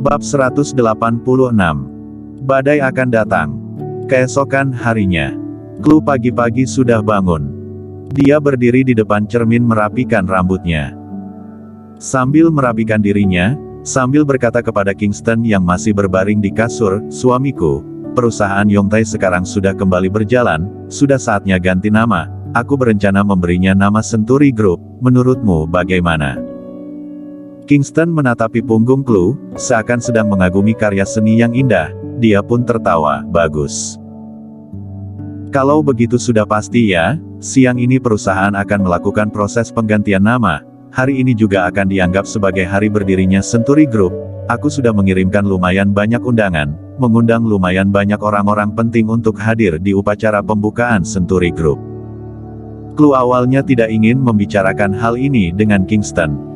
Bab 186. Badai akan datang. Keesokan harinya, Clue pagi-pagi sudah bangun. Dia berdiri di depan cermin merapikan rambutnya. Sambil merapikan dirinya, sambil berkata kepada Kingston yang masih berbaring di kasur, "Suamiku, perusahaan Yongtai sekarang sudah kembali berjalan, sudah saatnya ganti nama. Aku berencana memberinya nama Century Group, menurutmu bagaimana?" Kingston menatapi punggung Clue, seakan sedang mengagumi karya seni yang indah. Dia pun tertawa, "Bagus. Kalau begitu sudah pasti ya, siang ini perusahaan akan melakukan proses penggantian nama. Hari ini juga akan dianggap sebagai hari berdirinya Century Group. Aku sudah mengirimkan lumayan banyak undangan, mengundang lumayan banyak orang-orang penting untuk hadir di upacara pembukaan Century Group." Clue awalnya tidak ingin membicarakan hal ini dengan Kingston.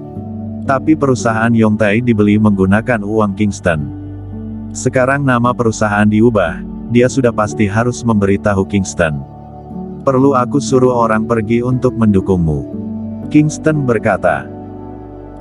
Tapi perusahaan Yongtai dibeli menggunakan uang Kingston. Sekarang nama perusahaan diubah, dia sudah pasti harus memberitahu Kingston. "Perlu aku suruh orang pergi untuk mendukungmu?" Kingston berkata.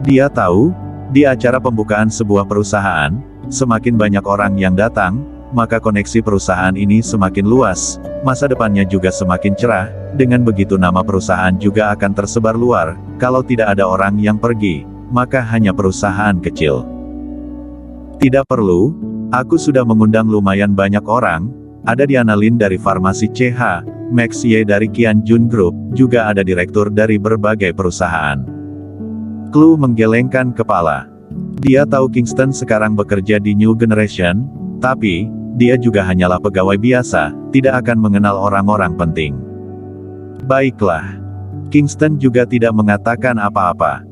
Dia tahu, di acara pembukaan sebuah perusahaan, semakin banyak orang yang datang, maka koneksi perusahaan ini semakin luas, masa depannya juga semakin cerah. Dengan begitu nama perusahaan juga akan tersebar luar. Kalau tidak ada orang yang pergi, maka hanya perusahaan kecil. "Tidak perlu, aku sudah mengundang lumayan banyak orang, ada Diana Lin dari farmasi CH, Max Ye dari Qianjun Group, juga ada direktur dari berbagai perusahaan." Clue menggelengkan kepala. Dia tahu Kingston sekarang bekerja di New Generation, tapi, dia juga hanyalah pegawai biasa, tidak akan mengenal orang-orang penting. "Baiklah." Kingston juga tidak mengatakan apa-apa.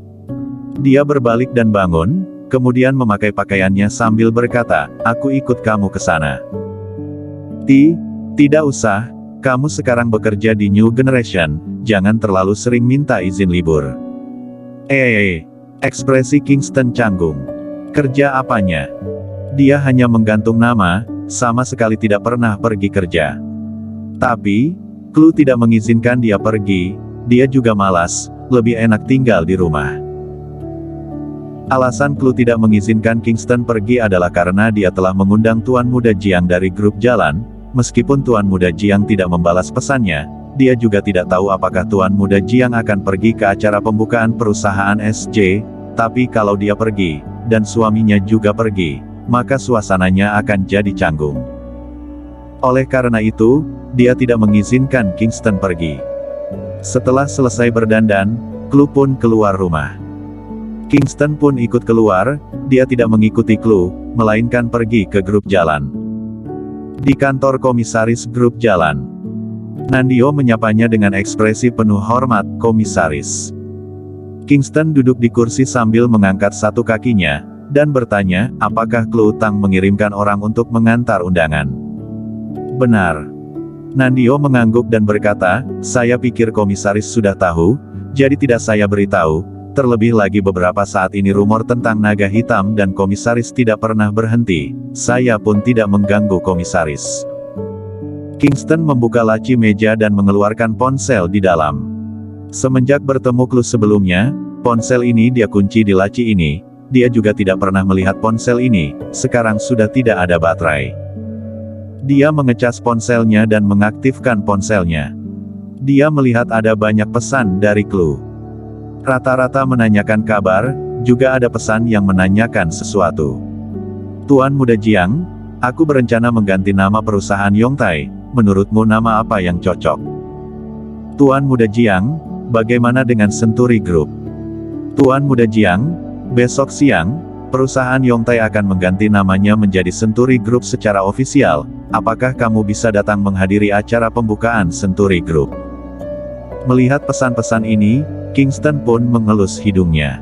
Dia berbalik dan bangun, kemudian memakai pakaiannya sambil berkata, "Aku ikut kamu ke sana." Tidak usah, kamu sekarang bekerja di New Generation, jangan terlalu sering minta izin libur." Ekspresi Kingston canggung. Kerja apanya? Dia hanya menggantung nama, sama sekali tidak pernah pergi kerja. Tapi, Clue tidak mengizinkan dia pergi, dia juga malas, lebih enak tinggal di rumah. Alasan Clue tidak mengizinkan Kingston pergi adalah karena dia telah mengundang Tuan Muda Jiang dari grup jalan. Meskipun Tuan Muda Jiang tidak membalas pesannya, dia juga tidak tahu apakah Tuan Muda Jiang akan pergi ke acara pembukaan perusahaan SJ, tapi kalau dia pergi, dan suaminya juga pergi, maka suasananya akan jadi canggung. Oleh karena itu, dia tidak mengizinkan Kingston pergi. Setelah selesai berdandan, Clue pun keluar rumah. Kingston pun ikut keluar, dia tidak mengikuti Clue, melainkan pergi ke grup jalan. Di kantor komisaris grup jalan, Nandio menyapanya dengan ekspresi penuh hormat, "Komisaris." Kingston duduk di kursi sambil mengangkat satu kakinya, dan bertanya, "Apakah Clue Tang mengirimkan orang untuk mengantar undangan?" "Benar." Nandio mengangguk dan berkata, "Saya pikir komisaris sudah tahu, jadi tidak saya beritahu. Terlebih lagi beberapa saat ini rumor tentang naga hitam dan komisaris tidak pernah berhenti. Saya pun tidak mengganggu komisaris." Kingston membuka laci meja dan mengeluarkan ponsel di dalam. Semenjak bertemu Clue sebelumnya, ponsel ini dia kunci di laci ini. Dia juga tidak pernah melihat ponsel ini, sekarang sudah tidak ada baterai. Dia mengecas ponselnya dan mengaktifkan ponselnya. Dia melihat ada banyak pesan dari Clue. Rata-rata menanyakan kabar, juga ada pesan yang menanyakan sesuatu. "Tuan Muda Jiang, aku berencana mengganti nama perusahaan Yongtai, menurutmu nama apa yang cocok?" "Tuan Muda Jiang, bagaimana dengan Century Group?" "Tuan Muda Jiang, besok siang, perusahaan Yongtai akan mengganti namanya menjadi Century Group secara ofisial. Apakah kamu bisa datang menghadiri acara pembukaan Century Group?" Melihat pesan-pesan ini, Kingston pun mengelus hidungnya.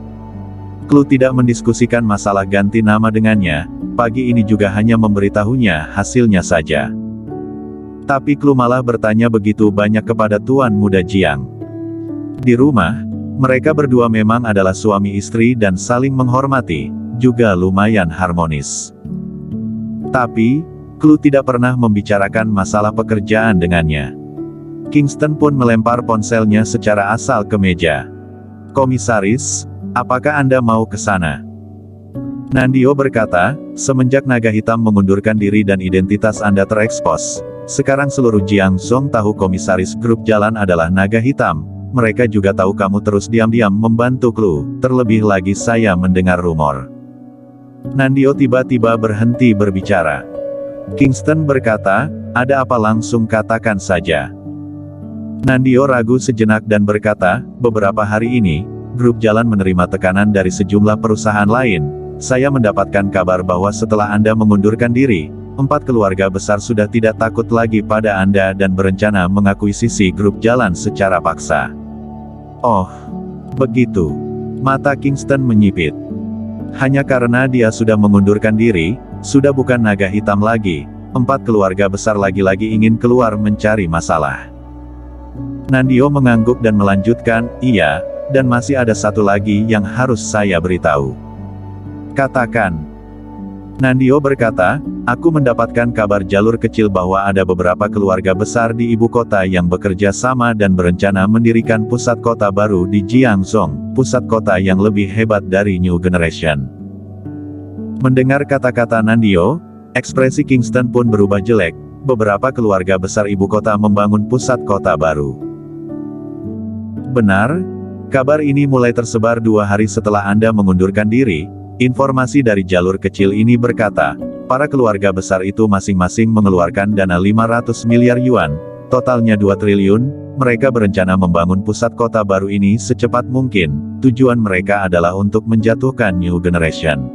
Clue tidak mendiskusikan masalah ganti nama dengannya, pagi ini juga hanya memberitahunya hasilnya saja. Tapi Clue malah bertanya begitu banyak kepada Tuan Muda Jiang. Di rumah, mereka berdua memang adalah suami istri dan saling menghormati, juga lumayan harmonis. Tapi, Clue tidak pernah membicarakan masalah pekerjaan dengannya. Kingston pun melempar ponselnya secara asal ke meja. "Komisaris, apakah Anda mau ke sana?" Nandio berkata, semenjak naga hitam mengundurkan diri dan identitas Anda terekspos, sekarang seluruh Jiangzhou tahu komisaris grup jalan adalah naga hitam. Mereka juga tahu kamu terus diam-diam membantu Clue. Terlebih lagi saya mendengar rumor. Nandio tiba-tiba berhenti berbicara. Kingston berkata, ada apa langsung katakan saja. Nandio ragu sejenak dan berkata, beberapa hari ini, grup jalan menerima tekanan dari sejumlah perusahaan lain. Saya mendapatkan kabar bahwa setelah Anda mengundurkan diri, 4 keluarga besar sudah tidak takut lagi pada Anda dan berencana mengakuisisi grup jalan secara paksa. Oh, begitu. Mata Kingston menyipit. Hanya karena dia sudah mengundurkan diri, sudah bukan naga hitam lagi, 4 keluarga besar lagi-lagi ingin keluar mencari masalah. Nandio mengangguk dan melanjutkan, iya, dan masih ada satu lagi yang harus saya beritahu. Katakan. Nandio berkata, aku mendapatkan kabar jalur kecil bahwa ada beberapa keluarga besar di ibu kota yang bekerja sama dan berencana mendirikan pusat kota baru di Jiangzhou, pusat kota yang lebih hebat dari New Generation. Mendengar kata-kata Nandio, ekspresi Kingston pun berubah jelek. Beberapa keluarga besar ibu kota membangun pusat kota baru. Benar? Kabar ini mulai tersebar 2 hari setelah Anda mengundurkan diri. Informasi dari jalur kecil ini berkata, para keluarga besar itu masing-masing mengeluarkan dana 500 miliar yuan, totalnya 2 triliun, mereka berencana membangun pusat kota baru ini secepat mungkin, tujuan mereka adalah untuk menjatuhkan New Generation.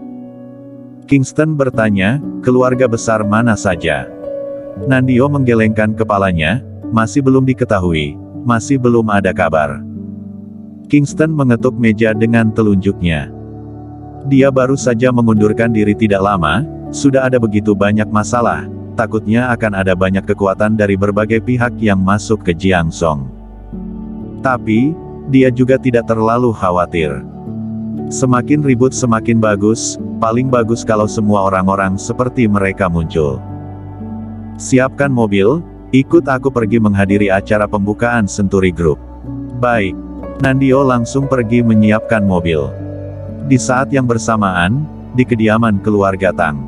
Kingston bertanya, keluarga besar mana saja? Nandio menggelengkan kepalanya, masih belum diketahui, masih belum ada kabar. Kingston mengetuk meja dengan telunjuknya. Dia baru saja mengundurkan diri tidak lama, sudah ada begitu banyak masalah, takutnya akan ada banyak kekuatan dari berbagai pihak yang masuk ke Jiangzhou. Tapi, dia juga tidak terlalu khawatir. Semakin ribut semakin bagus, paling bagus kalau semua orang-orang seperti mereka muncul. Siapkan mobil, ikut aku pergi menghadiri acara pembukaan Century Group. Baik. Nandio langsung pergi menyiapkan mobil. Di saat yang bersamaan, di kediaman keluarga Tang.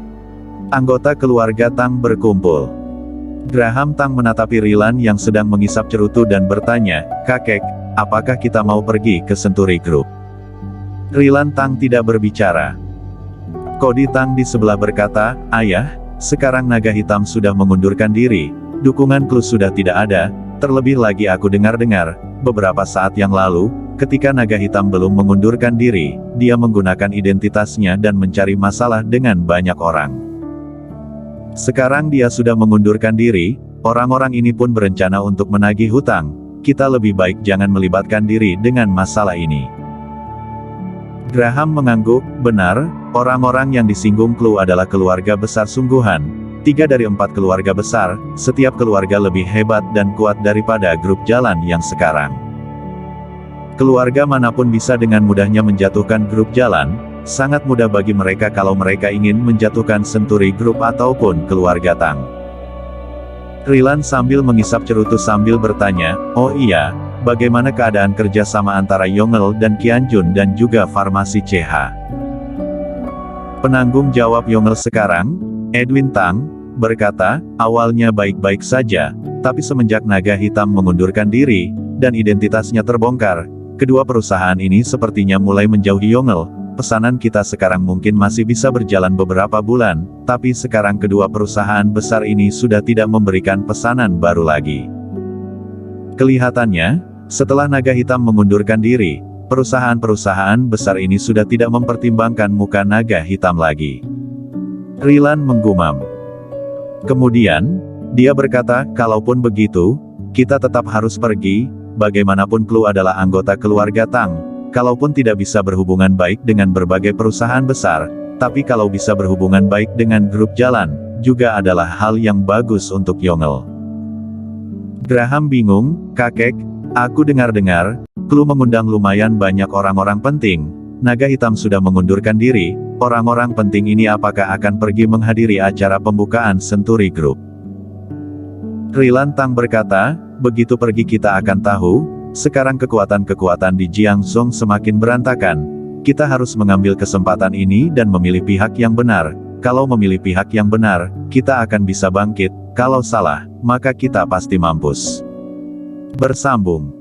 Anggota keluarga Tang berkumpul. Graham Tang menatapi Rilan yang sedang mengisap cerutu dan bertanya, kakek, apakah kita mau pergi ke Century Group? Rilan Tang tidak berbicara. Cody Tang di sebelah berkata, ayah, sekarang naga hitam sudah mengundurkan diri, dukungan Clue sudah tidak ada, terlebih lagi aku dengar-dengar, beberapa saat yang lalu, ketika naga hitam belum mengundurkan diri, dia menggunakan identitasnya dan mencari masalah dengan banyak orang. Sekarang dia sudah mengundurkan diri, orang-orang ini pun berencana untuk menagih hutang, kita lebih baik jangan melibatkan diri dengan masalah ini. Graham mengangguk, benar, orang-orang yang disinggung Clue adalah keluarga besar sungguhan, 3 dari 4 keluarga besar, setiap keluarga lebih hebat dan kuat daripada grup jalan yang sekarang. Keluarga manapun bisa dengan mudahnya menjatuhkan grup jalan, sangat mudah bagi mereka kalau mereka ingin menjatuhkan Century Group ataupun keluarga Tang. Rilan sambil mengisap cerutu sambil bertanya, oh iya, bagaimana keadaan kerjasama antara Yongel dan Qianjun dan juga farmasi CH? Penanggung jawab Yongel sekarang, Edwin Tang, berkata, awalnya baik-baik saja, tapi semenjak naga hitam mengundurkan diri, dan identitasnya terbongkar, kedua perusahaan ini sepertinya mulai menjauhi Yongel. Pesanan kita sekarang mungkin masih bisa berjalan beberapa bulan, tapi sekarang kedua perusahaan besar ini sudah tidak memberikan pesanan baru lagi. Kelihatannya, setelah naga hitam mengundurkan diri, perusahaan-perusahaan besar ini sudah tidak mempertimbangkan muka naga hitam lagi. Rilan menggumam. Kemudian, dia berkata, kalaupun begitu, kita tetap harus pergi. Bagaimanapun Clue adalah anggota keluarga Tang, kalaupun tidak bisa berhubungan baik dengan berbagai perusahaan besar, tapi kalau bisa berhubungan baik dengan grup jalan, juga adalah hal yang bagus untuk Yongel. Graham bingung, kakek, aku dengar-dengar, Clue mengundang lumayan banyak orang-orang penting, naga hitam sudah mengundurkan diri, orang-orang penting ini apakah akan pergi menghadiri acara pembukaan Century Group? Rilan Tang berkata, begitu pergi kita akan tahu, sekarang kekuatan-kekuatan di Jiangzhou semakin berantakan, Kita harus mengambil kesempatan ini dan memilih pihak yang benar. Kalau memilih pihak yang benar, kita akan bisa bangkit. Kalau salah, maka kita pasti mampus. Bersambung.